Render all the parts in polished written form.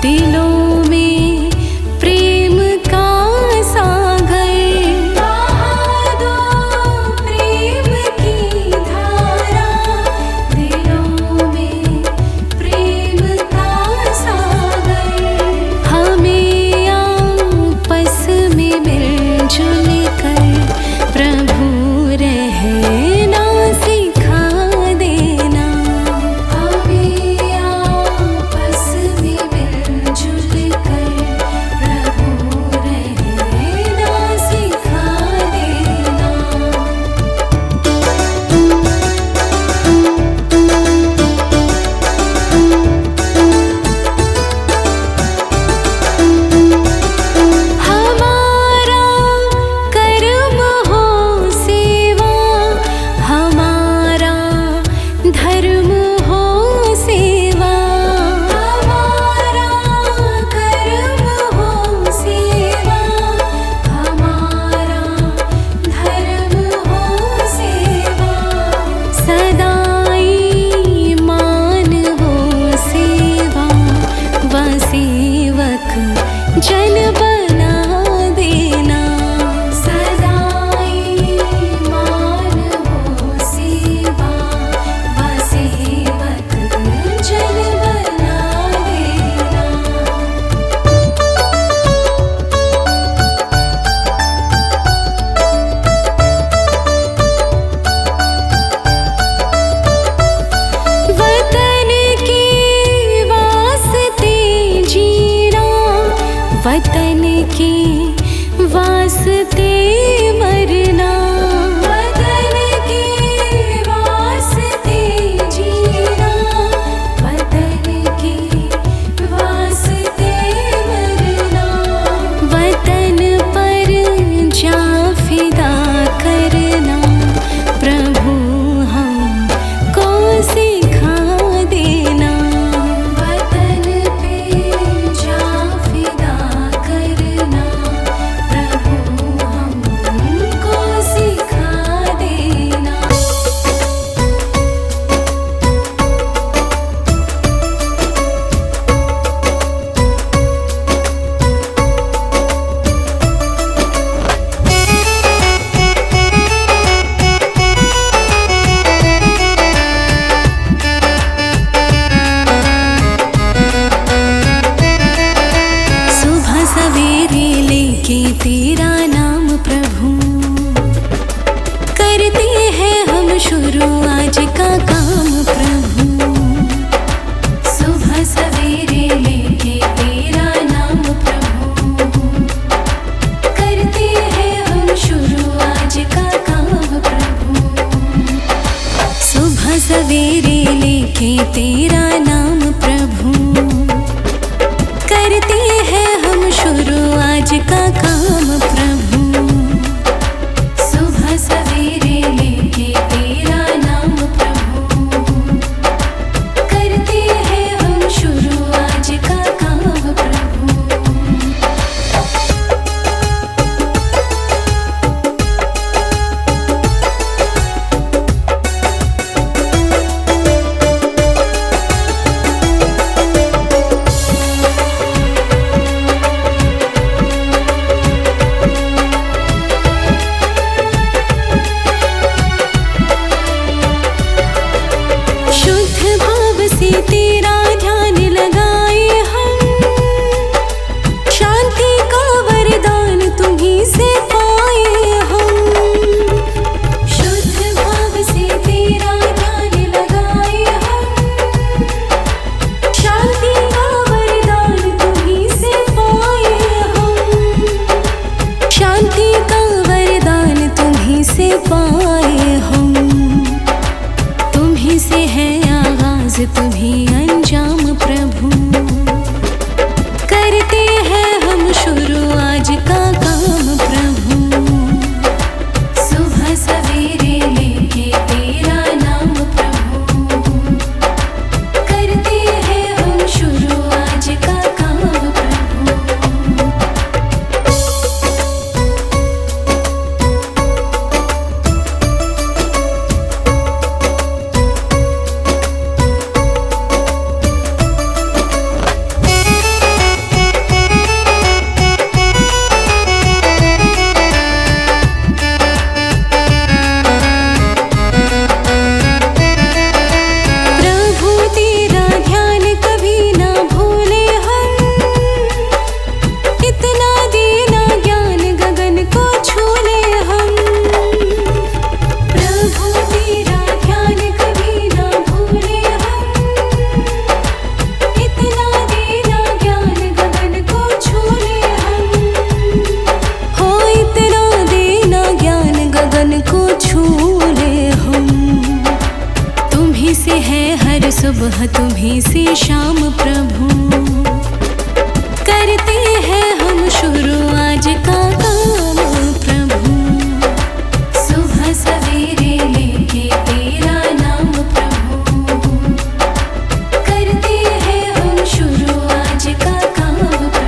दिलों में प्रेम का सागर बहा दो, प्रेम की धारा। दिलों में प्रेम का सागर, हमें आपस में मिलजुल कर प्रभु रहना सिखा देना। हमें आपस में मिलजुल कर प्रभु रहना सिखा देना। हमारा कर्म हो सेवा, हमारा धर्म हो सेवा। हमारा कर्म हो सेवा, हमारा धर्म हो सेवा। सदाई मान हो सेवा, व सेवक जन बना देना। सदाई मान हो सेवा, व सेवक जन बना देना। वतन के वास्ते जीना, वतन के वास्ते मरना। वतन के वास्ते जीना, वतन के वास्ते मरना। वतन पर जा फिदा करना, प्रभु हमको सिखा देना। वतन पे जा फिदा करना, प्रभु हमको सिखा देना। सुबह सवेरे लेके तेरा नाम प्रभु, करते हैं हम शुरू आज का काम प्रभु। सुबह सवेरे लेके तेरा नाम प्रभु, करते हैं हम शुरू आज का काम प्रभु। सुबह सवेरे लेके तेरा नाम प्रभु, करते हैं हम शुरू आज का काम प्रभु। सुबह सवेरे लेके तेरा नाम प्रभु, करते हैं हम शुरू आज का काम प्रभु। शुद्ध भाव से तेरा ध्यान लगाए हम, शांति का वरदान तुम्हीं से पाए हम। शुद्ध भाव से तेरा ध्यान लगाए हम, शांति का वरदान तुम्हीं से पाए हम। शांति का वरदान तुम्हीं से पाए हम। तुम्हीं से है आगाज, तुम्हीं अंजाम प्रभु, करते हैं हम शुरू आज का काम प्रभु। सुबह सवेरे लेके तेरा नाम प्रभु, करते हैं हम शुरू आज का काम प्रभु। से शाम प्रभु। करते हैं हम शुरू आज का काम प्रभु। सुबह सवेरे लेके तेरा नाम प्रभु। करते हैं हम शुरू आज का काम प्रभु।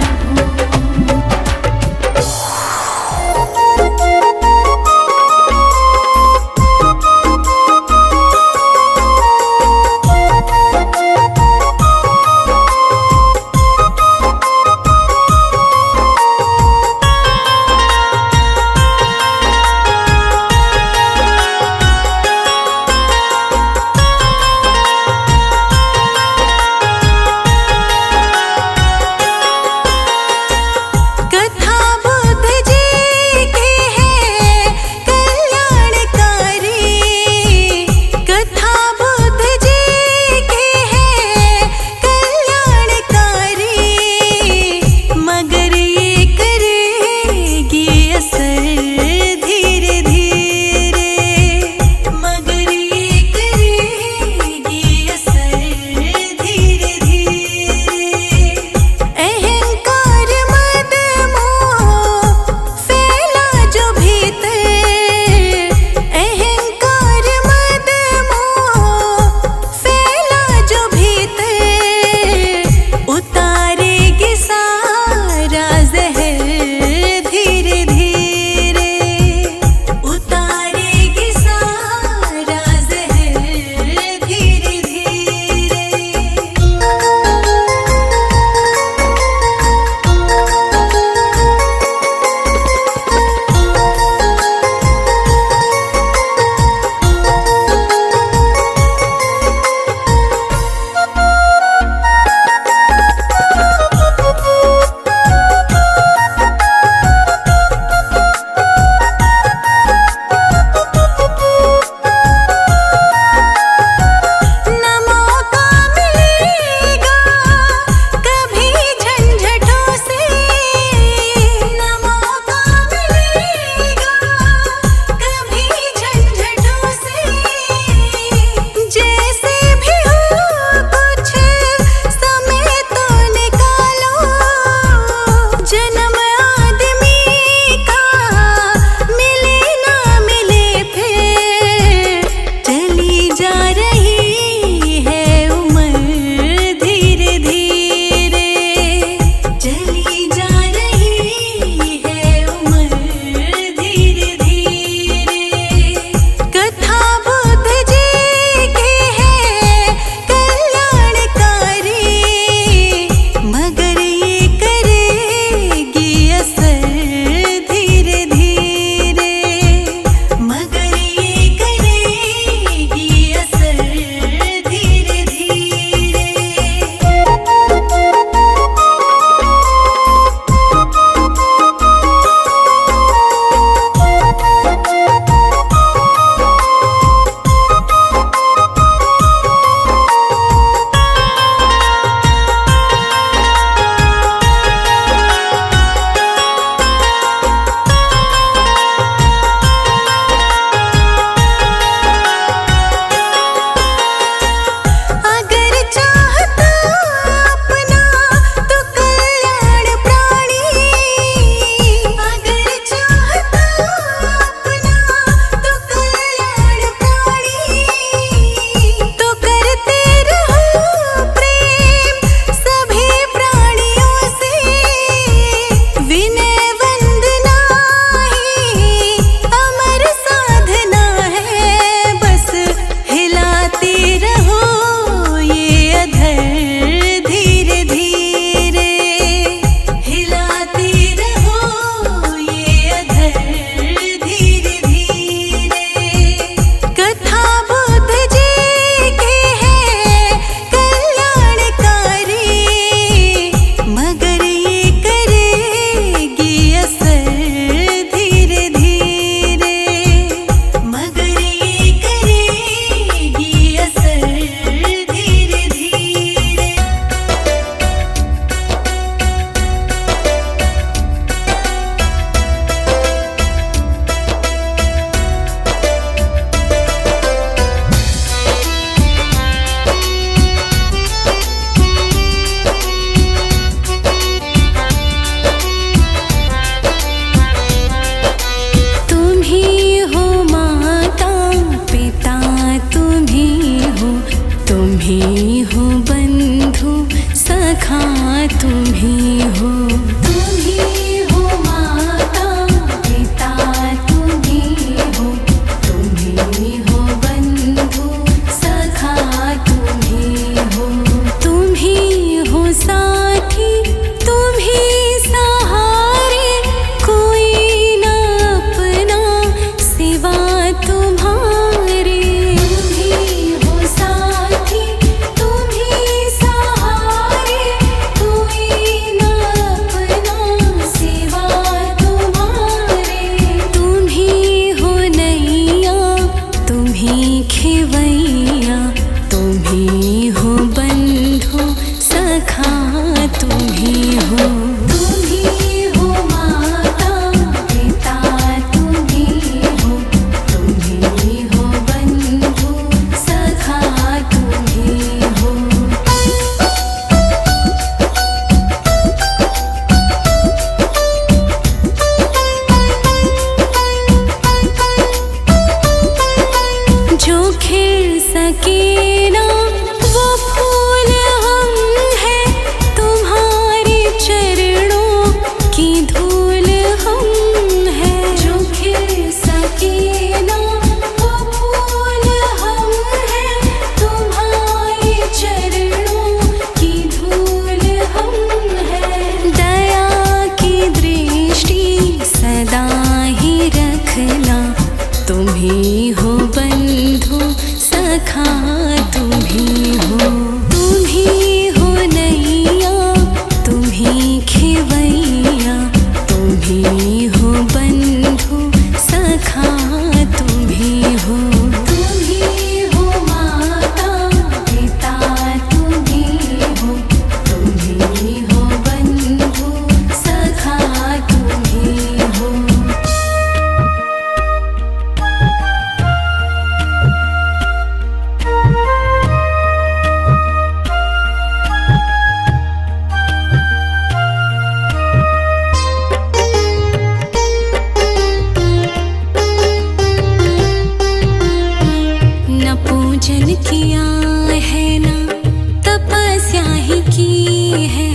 की है,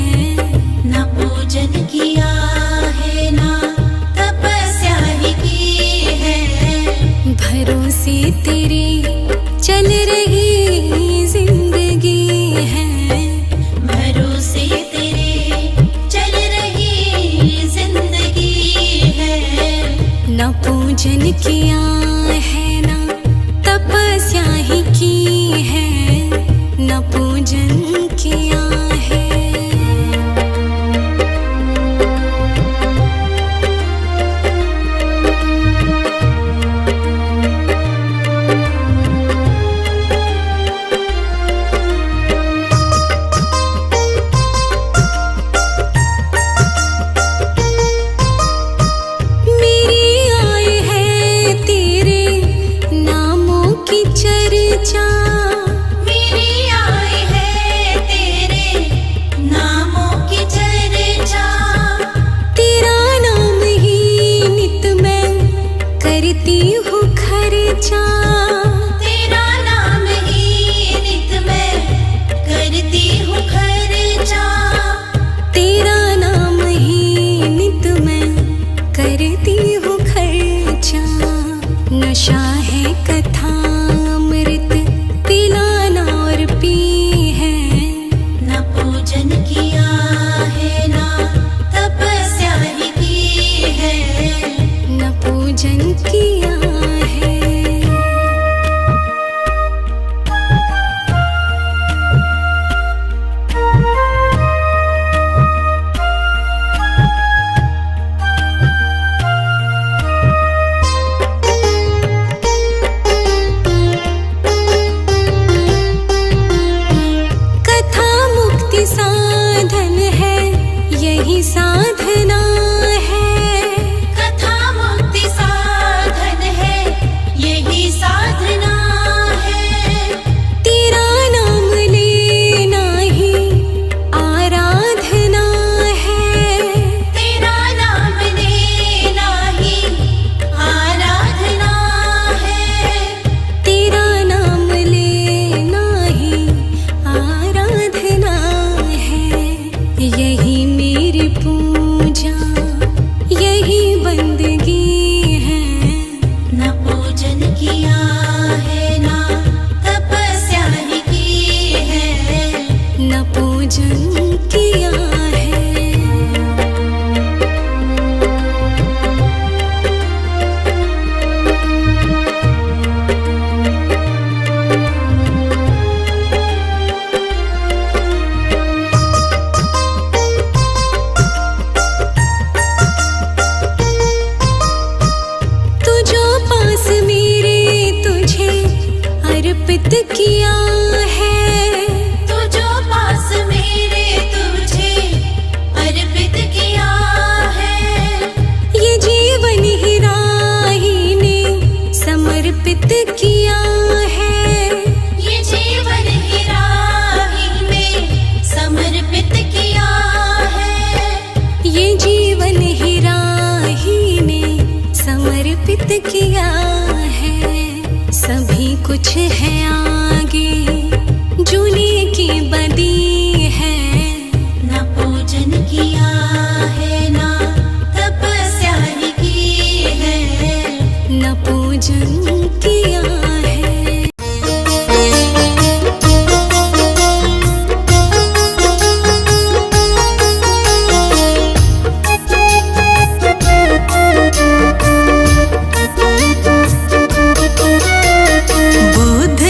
न पूजन किया है ना तपस्या ही की है। भरोसे तेरे चल रही जिंदगी है, भरोसे तेरे चल रही जिंदगी है। न पूजन किया है ना तपस्या ही की है, न पूजन किया है। मेरी आय है तेरे नामों की चर्चा, मेरी आय है तेरे नामों की चर्चा। तेरा नाम ही नित मैं करती हूँ खर्चा, तेरा नाम ही नित मैं करती हूँ खर्चा। तेरा नाम ही नित मैं करती हूँ खर्चा। नशा है कथा अमृत पिलाना और पी है, न पूजन किया है ना तपस्या ही की है। न पूजन किया है। कथा मुक्ति साधन है, यही साधना है, कथा मुक्ति साधन है, यही साधना है। तेरा नाम लेना ही आराधना है, तेरा नाम लेना ही आराधना है। तेरा नाम लेना ही आराधना है। यही मेरी पूजा, यही बंदगी है, न पूजन किया है ना तपस्या ही की है। न पूजन किया है। तुझो पास मेरे तुझे अर्पित किया है, तो जो पास मेरे तुझे अर्पित किया है। ये जीवन ही राही ने समर्पित किया है, ये जीवन ही राही में समर्पित किया है। ये जीवन ही राही ने समर्पित किया है। सभी कुछ है आगे जूने की बदी है, न पूजन किया है ना तपस्या ही की है। न पूजन किया है। बुध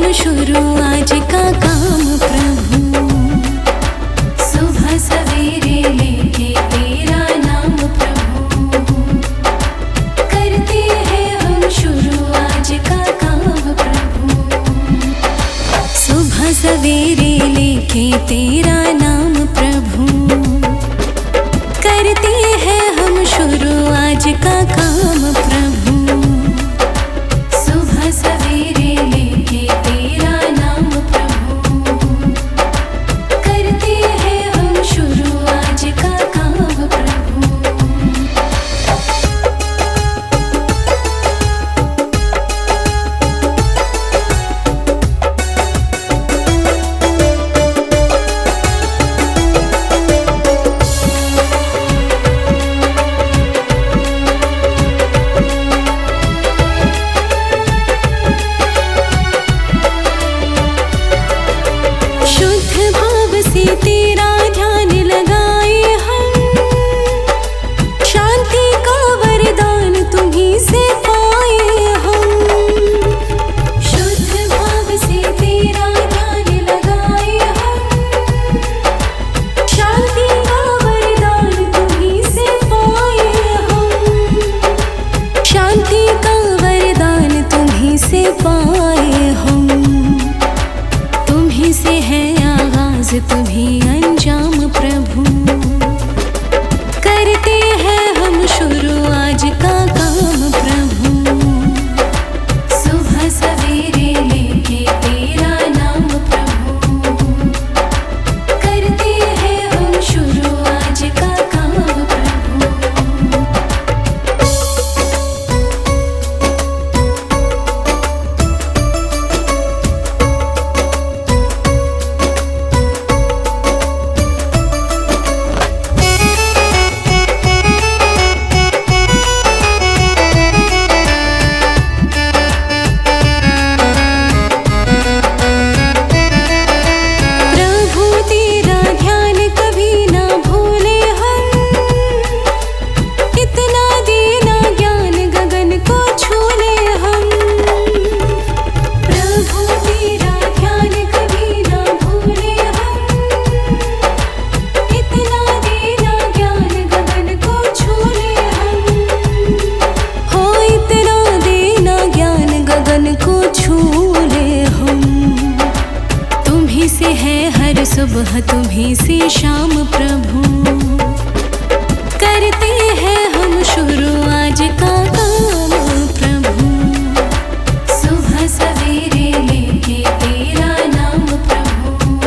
हम शुरू आज का काम प्रभु। सुबह सवेरे लेके तेरा नाम प्रभु, करते हैं हम शुरू आज का काम प्रभु। सुबह सवेरे लेके तेरा नाम प्रभु, करते हैं हम शुरू आज का काम प्रभु। सुबह सवेरे लेके तेरा नाम प्रभु, करते हैं हम शुरू आज का काम प्रभु। तेरा ध्यान लगाए हम, शांति का वरदान तुम्हीं से पाए हम। शुद्ध भाव से तेरा ध्यान लगाए हम, शांति का वरदान तुम्हीं से पाए हम। शांति का वरदान तुम्हीं से पाए हम। तुम्हीं से है तुम्हीं अंजाम प्रभु, करते हैं हम शुरू आज का काम प्रभु। सुबह सवेरे लेके तेरा नाम प्रभु, करते हैं हम शुरू आज का काम प्रभु। से है हर सुबह तुम्हीं से शाम प्रभु, करते हैं हम शुरू आज का काम प्रभु। सुबह सवेरे लेके तेरा नाम प्रभु,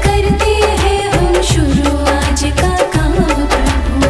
करते हैं हम शुरू आज का काम प्रभु।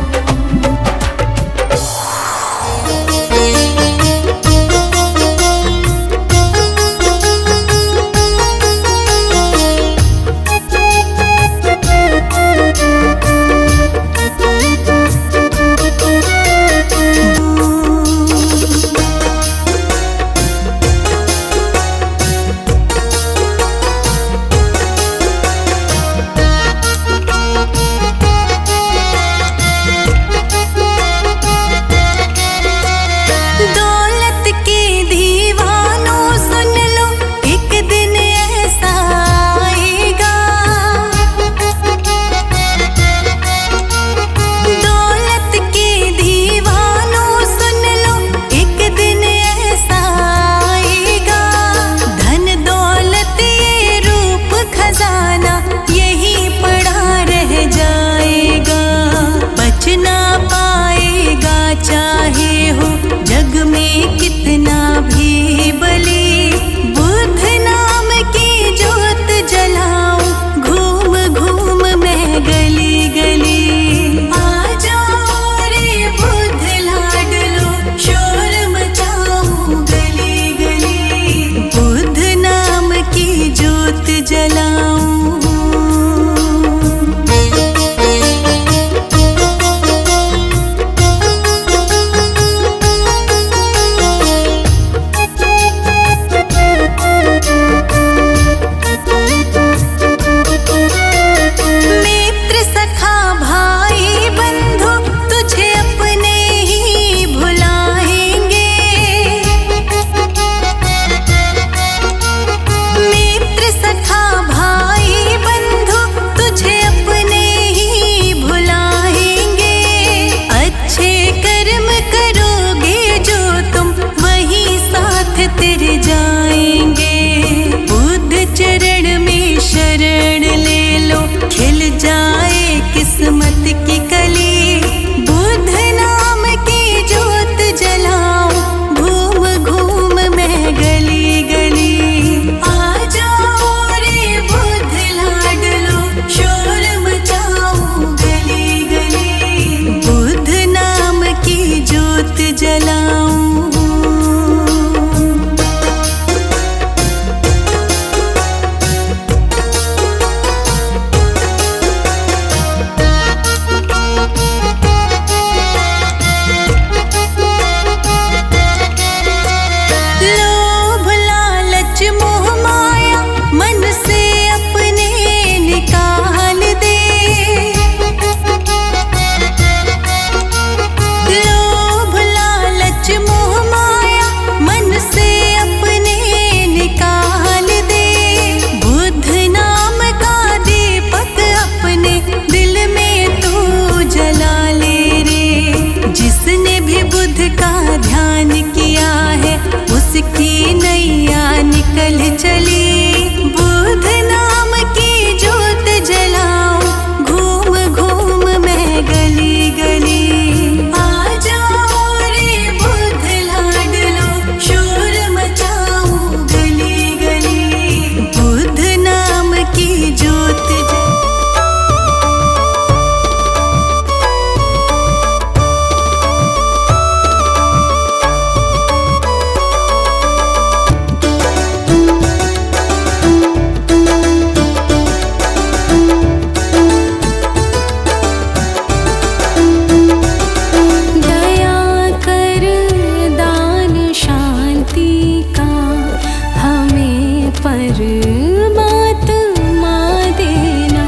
परमात्मा देना।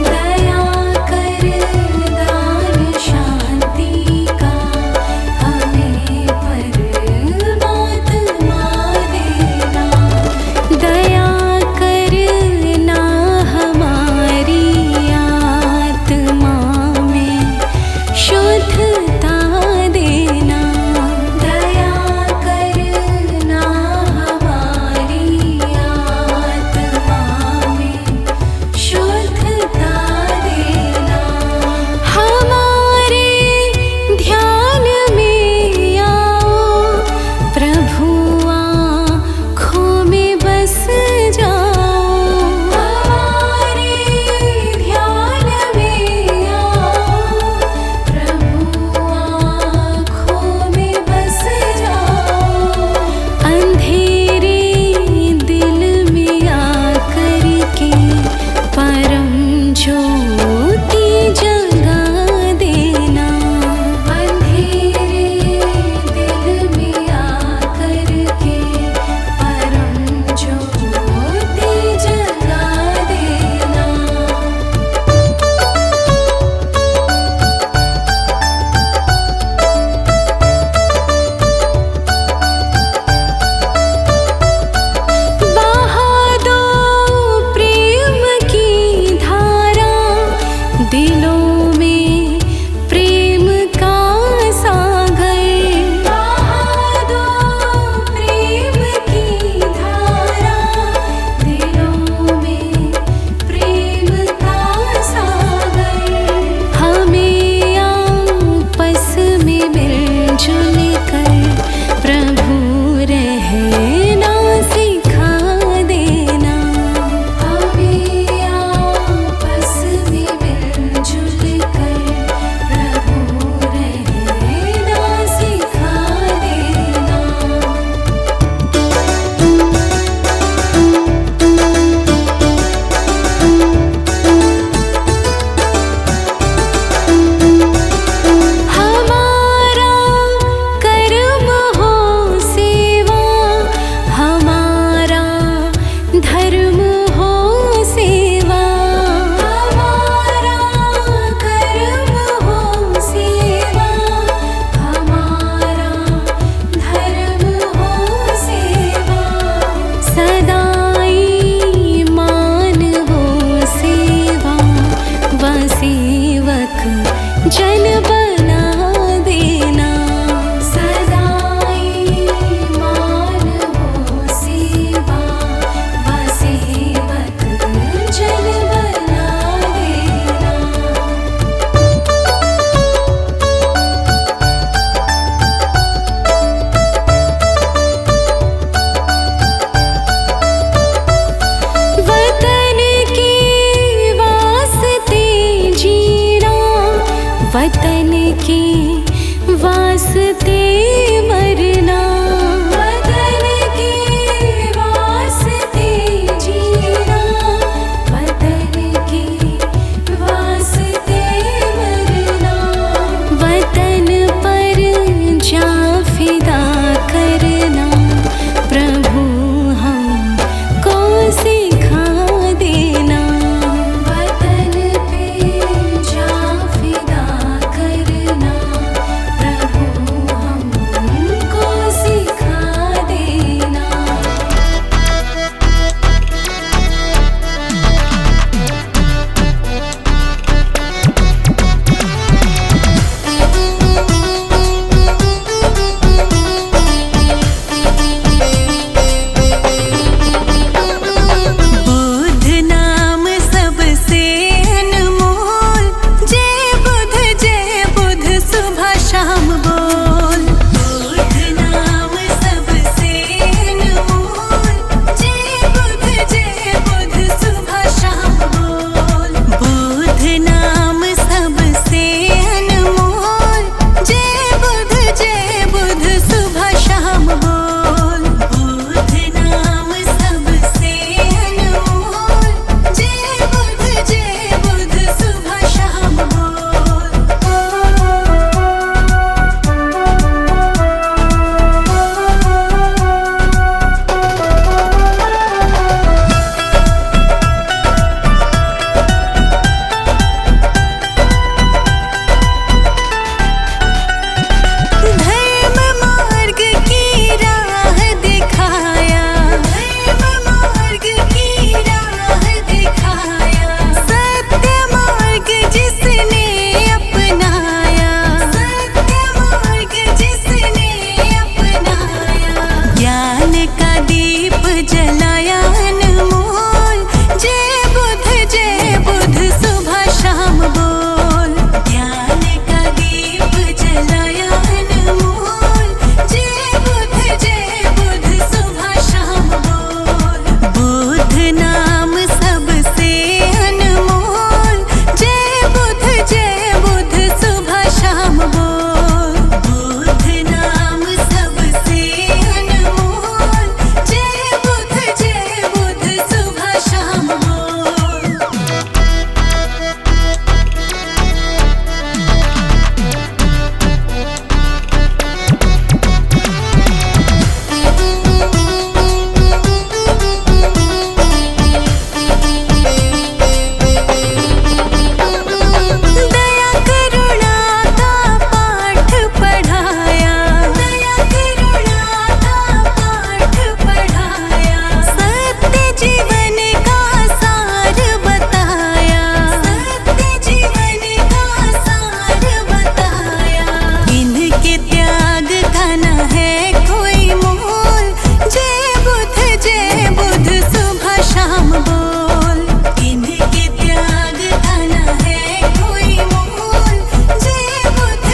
दया कर दान शांति का हमें परमात्मा देना। दया करना हमारी आत्मा में शुद्धता देना। दया करना हमारी आत्मा में शुद्धता देना। हमारे ध्यान में आओ प्रभु, आँखों में बस जाओ। हमारे ध्यान में आओ प्रभु, आँखों में बस जाओ। अंधेरे दिल में आकर के परम ज्योति जगा देना। अंधेरे दिल में आकर के परम ज्योति जगा देना। बहा दो प्रेम की धारा, दिलों में प्रेम का सागर। बहा दो प्रेम की धारा, दिलों में प्रेम का सागर। हमें आपस में मिलजुल कर प्रभु रहना सिखा देना। हमें आपस में मिलजुल कर प्रभु रहना सिखा देना। हमारा कर्म हो सेवा, हमारा धर्म हो सेवा। हमारा कर्म हो सेवा, हमारा धर्म हो सेवा। सदाई मान हो सेवा, व सेवक जन बना देना। सदाई मान हो सेवा, व सेवक जन बना देना। वतन के वास्ते जीना, वतन के वास्ते मरना। वतन के वास्ते जीना, वतन के वास्ते मरना। वतन पर जा फिदा करना प्रभु हमको सिखा देना। वतन पे जा फिदा करना जलाया अनमोल, जय बुध सुबह शाम बोल। ज्ञान का दीप जलाया अनमोल, जय बुध सुबह शाम बोल। बुध नाम सबसे अनमोल, जय बुध सुबह शाम बोल। बुध नाम सबसे अनमोल, जय बुध सुबह शाम बोल। दया करुणा का पाठ पढ़ाया, दया करुणा का पाठ पढ़ाया। सत्य जीवन का सार बताया, सत्य जीवन का सार बताया। इनके त्याग का न है कोई मोल, जय बुध सुबह शाम बोल। इनके त्याग का न है कोई मोल, जय बुध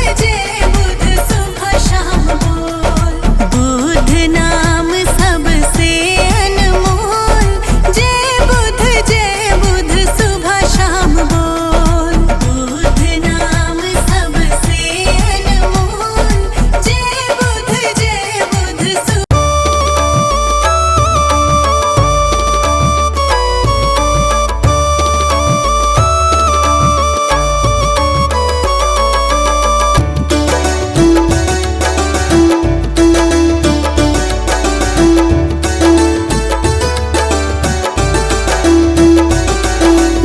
सुबह शाम बोल। बुध नाम सबसे अनमोल, जय बुध सुबह शाम बोल। बुध नाम सबसे अनमोल, जय बुध सुबह।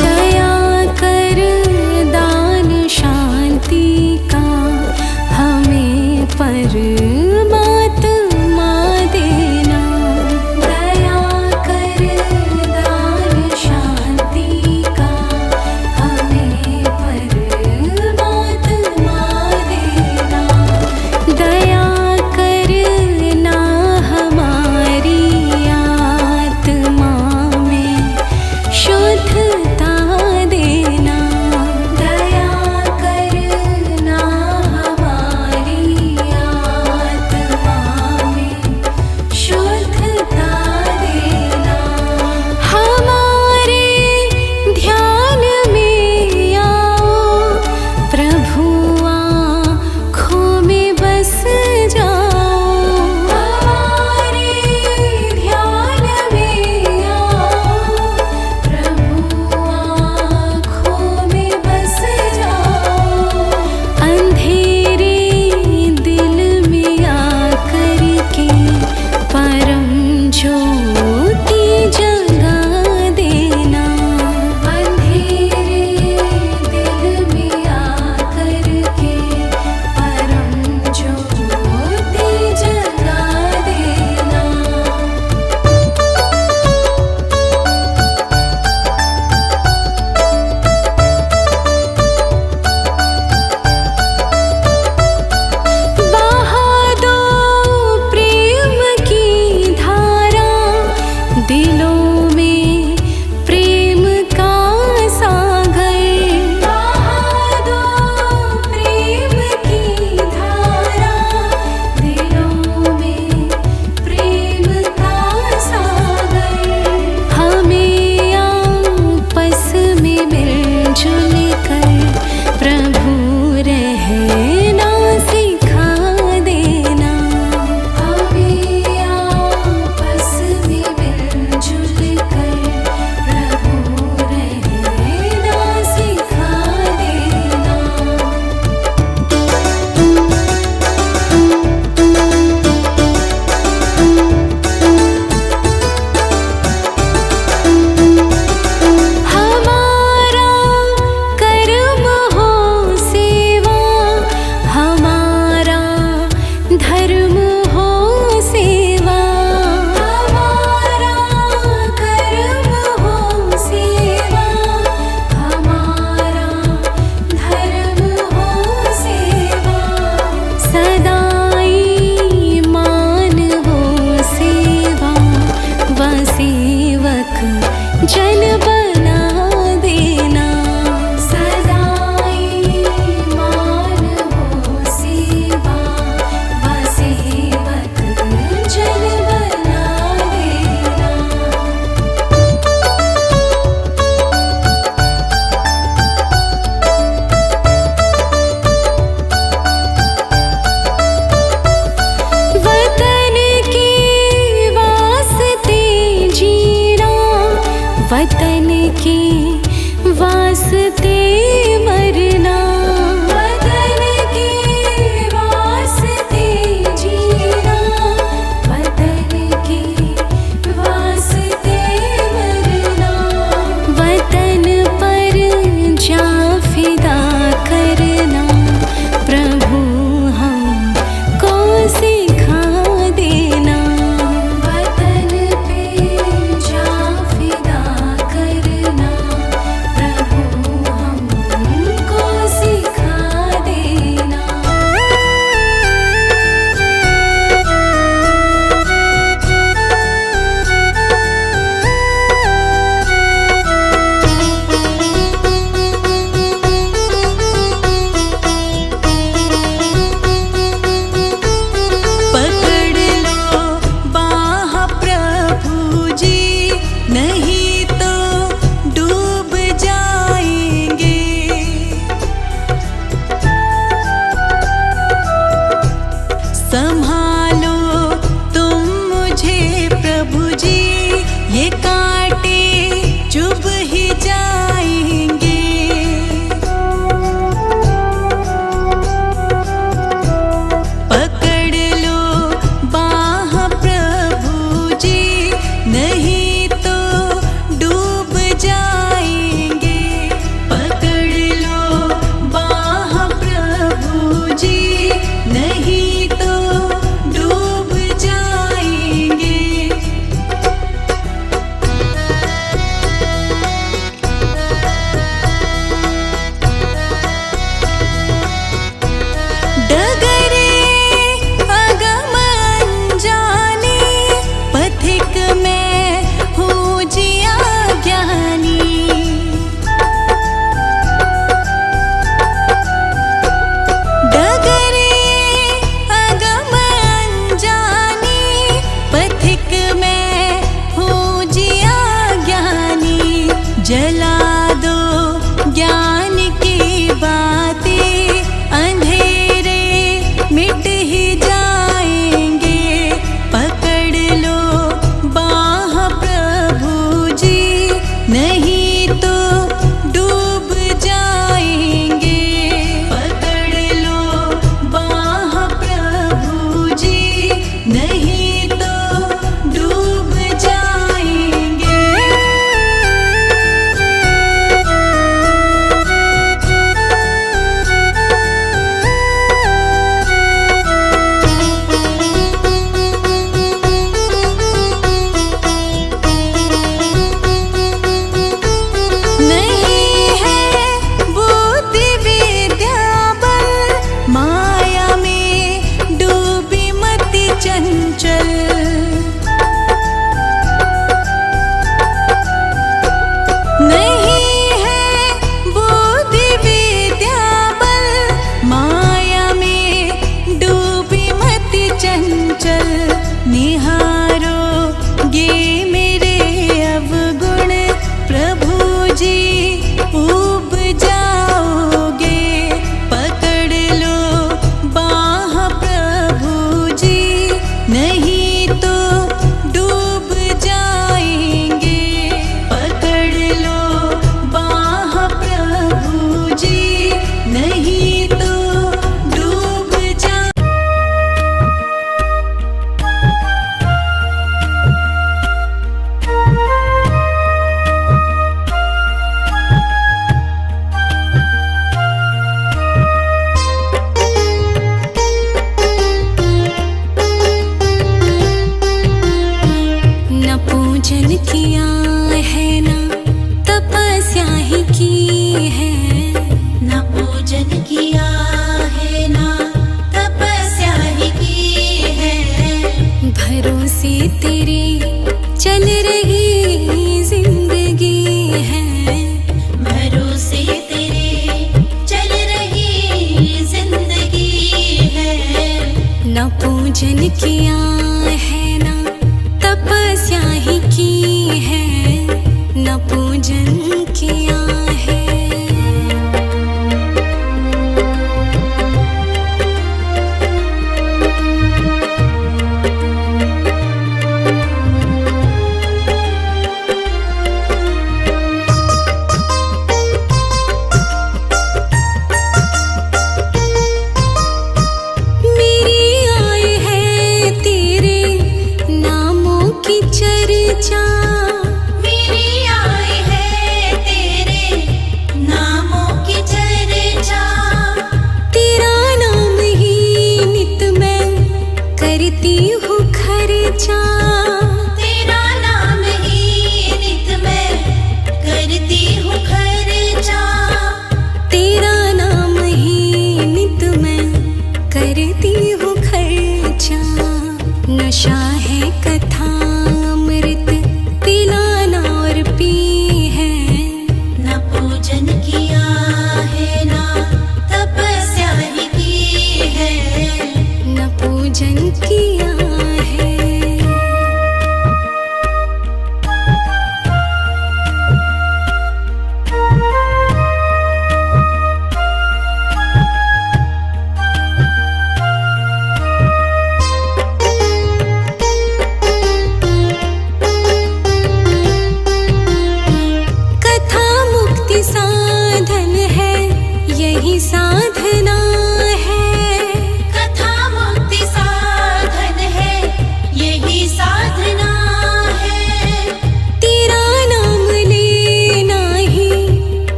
दया कर दान शांति का हमें परमात्मा देना। दया कर दान शांति का हमें परमात्मा देना। दया करना हमारी आत्मा में शुद्धता देना। दया करना हमारी आत्मा में शुद्धता देना। हमारे ध्यान में आओ प्रभु, आँखों में बस जाओ। हमारे ध्यान में आओ प्रभु, आँखों में बस जाओ। अंधेरे दिल में आकर के परम ज्योति जगा देना। अंधेरे दिल में आकर के परम ज्योति जगा देना। बहा दो प्रेम की धारा, दिलों में प्रेम का सागर। बहा दो प्रेम की धारा, दिलों में प्रेम का सागर। हमें आपस में मिलजुल कर प्रभु रहना सिखा देना। हमें आपस में मिलजुल वतन के वास्ते मरना, वतन के वास्ते जीना, वतन के वास्ते मरना, वतन पर जा फिदा करना, प्रभु हमको सिखा देना। वतन पे जा फिदा करना, प्रभु हमको सिखा देना। पकड़ लो बाह प्रभु जी, नहीं तो डूब जाएंगे। संभालो तुम मुझे प्रभु जी, ये कांटे चुभ ही जाएंगे। पकड़ लो बाह प्रभु जी, नहीं तो डूब जाएंगे। पकड़ लो बाह प्रभु जी, नहीं तो डूब जाएंगे। डगरे अगम अनजाने, पथिक में हूँ जिया ज्ञानी। डगरे अगम अनजाने, पथिक में हूँ जिया ज्ञानी। जला दो ज्ञान की बातें, अंधेरे मिट ही जाएंगे। पकड़ लो बाह प्रभु जी, नहीं तो डूब जाएंगे। पकड़ लो बाह प्रभु जी, नहीं तो डूब जाएंगे। नहीं है बुद्धि विद्या बल, माया में डूबी मति चंचल। नहीं है बुद्धि विद्या बल, माया में डूबी मति चंचल। निहारो गे मेरे अवगुण, प्रभु जी ऊब जाओगे। पकड़ लो बाह प्रभु जी, नहीं तो डूब जाएंगे। पकड़ लो बाह प्रभु जी, नहीं तो डूब जा। न पूजन किया है, न तपस्या ही की है, न पूजन किया है, ना तपस्या ही की है। भरोसे तेरे चल रही जिंदगी है, भरोसे तेरे चल रही जिंदगी है। न पूजन किया है, न तपस्या ही की है, न पूजन किया है।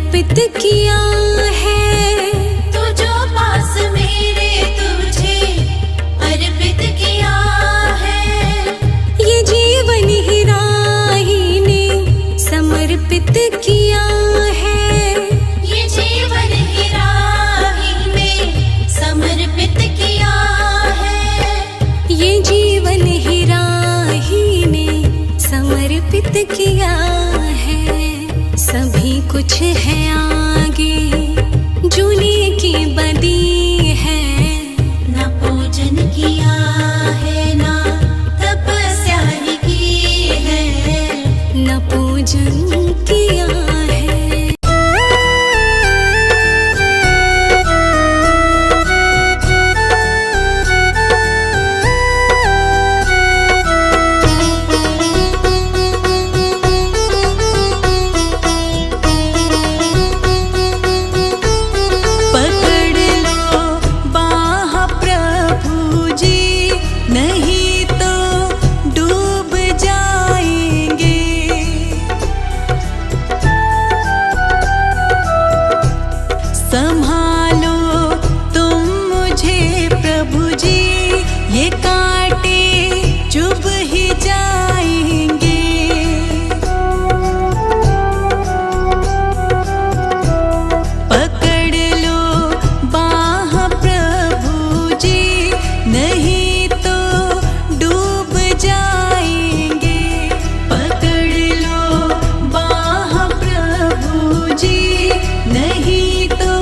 समर्पित किया है। तू जो पास मेरे तुझे अर्पित किया है। ये जीवन ही राही ने समर्पित किया है। ये जीवन ही राही ने समर्पित किया है। ये जीवन ही राही ने समर्पित किया है। सभी कुछ है आगे जूने की बदी है। न पूजन किया है ना तपस्या ही की है। न पूजन किया है। पकड़ लो बाह प्रभु जी, नहीं तो डूब जाएंगे। संभालो तुम मुझे प्रभु जी, ये कांटे चुभ ही जाएंगे। पकड़ लो बाह प्रभु जी, नहीं तो डूब जाएंगे। पकड़ लो बाह प्रभु जी, नहीं तो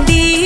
नदी